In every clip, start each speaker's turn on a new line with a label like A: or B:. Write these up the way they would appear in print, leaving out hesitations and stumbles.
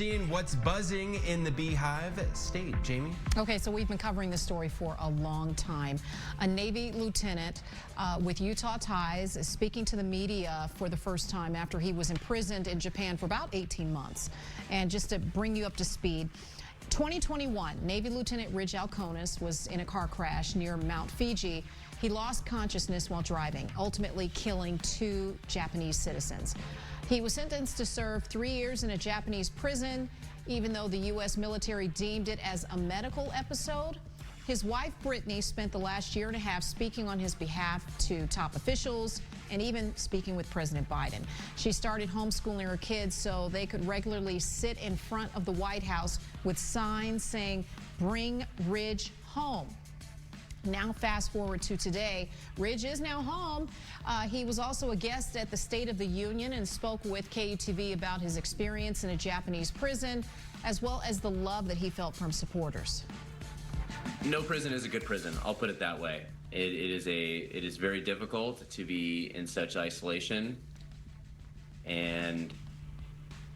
A: seeing what's buzzing in the Beehive state. Jamie?
B: Okay, so we've been covering this story for a long time. A Navy lieutenant with Utah ties is speaking to the media for the first time after he was imprisoned in Japan for about 18 months. And just to bring you up to speed, 2021, Navy Lieutenant Ridge Alkonis was in a car crash near Mount Fuji. He lost consciousness while driving, ultimately killing 2 Japanese citizens. He was sentenced to serve 3 years in a Japanese prison, even though the U.S. military deemed it as a medical episode. His wife, Brittany, spent the last year and a half speaking on his behalf to top officials and even speaking with President Biden. She started homeschooling her kids so they could regularly sit in front of the White House with signs saying, "Bring Ridge home." Now fast forward to today, Ridge is now home. He was also a guest at the State of the Union and spoke with KUTV about his experience in a Japanese prison, as well as the love that he felt from supporters.
C: No prison is a good prison. I'll put it that way. It is very difficult to be in such isolation, and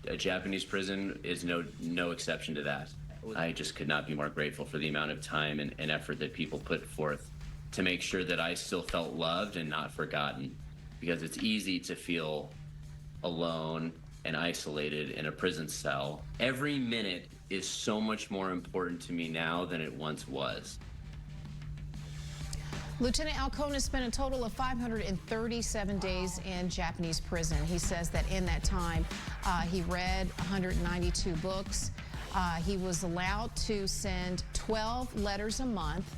C: a Japanese prison is no exception to that. I just could not be more grateful for the amount of time and effort that people put forth to make sure that I still felt loved and not forgotten, because it's easy to feel alone and isolated in a prison cell. Every minute is so much more important to me now than it once was.
B: Lieutenant Alkonis spent a total of 537 days in Japanese prison. He says that in that time, he read 192 books. He was allowed to send 12 letters a month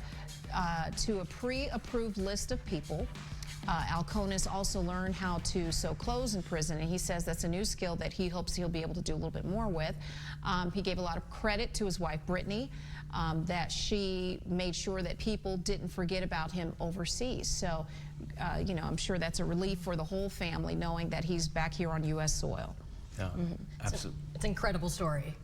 B: to a pre-approved list of people. Alkonis also learned how to sew clothes in prison, and he says that's a new skill that he hopes he'll be able to do a little bit more with. He gave a lot of credit to his wife, Brittany, that she made sure that people didn't forget about him overseas. So, you know, I'm sure that's a relief for the whole family, knowing that he's back here on U.S. soil.
A: Yeah, absolutely.
D: It's an incredible story.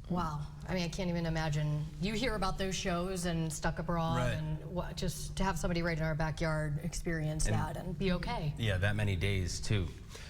D: Wow. I mean, I can't even imagine. You hear about those shows and Stuck Abroad,
A: right,
D: and just to have somebody right in our backyard experience that and be okay.
A: Yeah, that many days too.